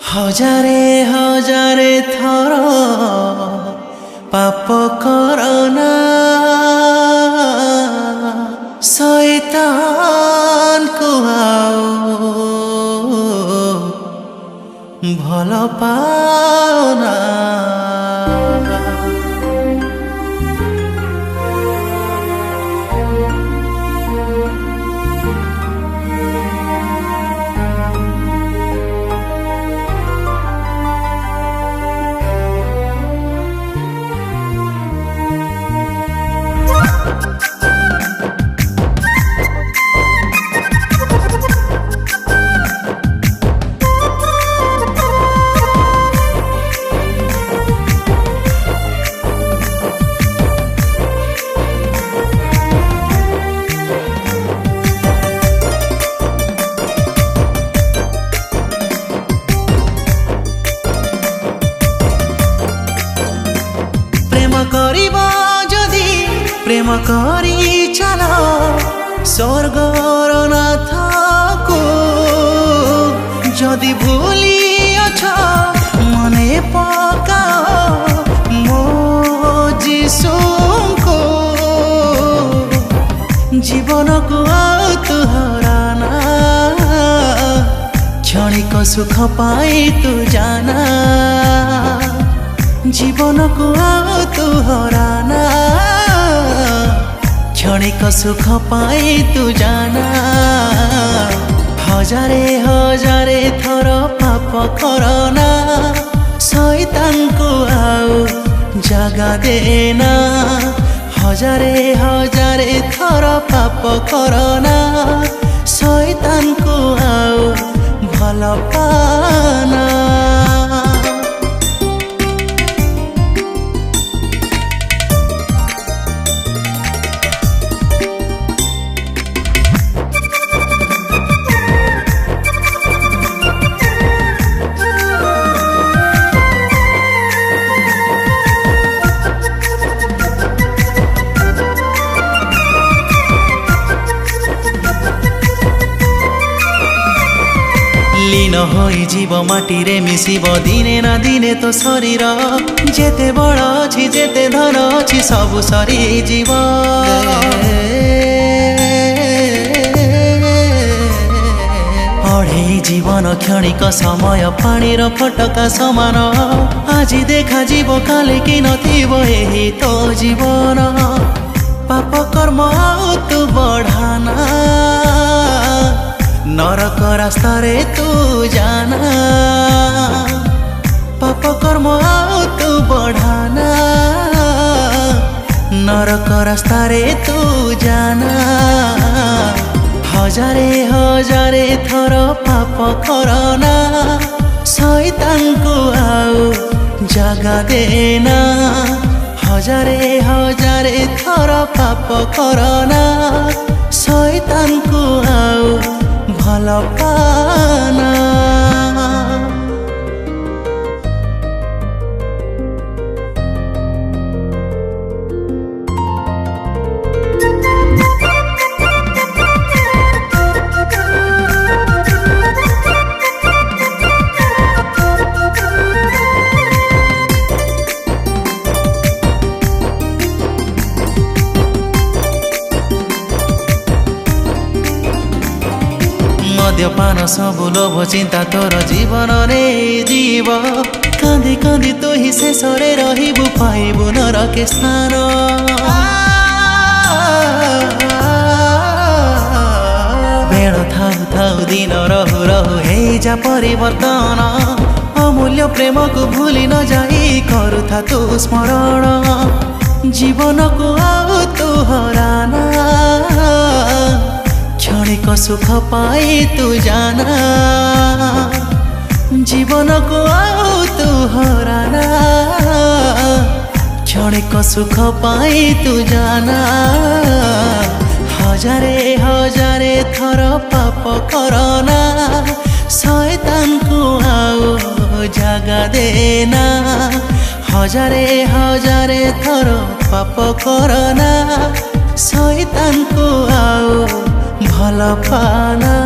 हजारे हजारे थर पाप करना शैतान को आओ भल पाना। प्रेम करी चल स्वर्गर नाथ को जदि भूली अछ मने पकाओ मो जीसु को। जीवन को तू हराना क्षणिक सुख पाई तू जाना। जीवन को तू हराना क्षणिक सुख पाई तू जाना। हजारे हजारे थर पाप करना शैतान को आओ जगा देना। हजारे हजारे थर पाप करना शैतान को आओ भल पाना। लीन होई जीव माटी रे मिसिब दिने ना दिने तो शरीर जेते बड़ अछि जेते धन अछि सबु सरी जीव। अढ़े जीवन क्षणिक समय पानीर फटका समान आज देखा जीव काले कि नथिब एही तो जीवन। पाप कर्म आउ तू बढ़ाना नरक रास्ता रे तू जाना। पाप कर्म आउ तू बढ़ाना नरक रास्ता रे तू जाना। हजारे हजारे थर पाप करना शैतान को आओ जगा देना। हजारे हजारे थर पाप करना शैतान को आओ भल पाना। मद्यपान सबु लोभ चिंता तोर जीवन रे जीव कांदी कांदी तो ही शेष रे रहिबु पाइबु नरके स्थान। बेल थाउ थाउ दिन रहु रहु हे जा परिवर्तन अमूल्य प्रेम को भूली न जाई करुथा तू स्मरण। जीवन को आउ तू हराना क्षणिक सुख पाई तू जाना। जीवन को आओ तू हराना क्षणिक सुख पाई तू जाना। हजारे हजारे थर पाप करना शैतान को आओ जगा देना। हजारे हजारे थर पाप करना शैतान को आओ भल पाना।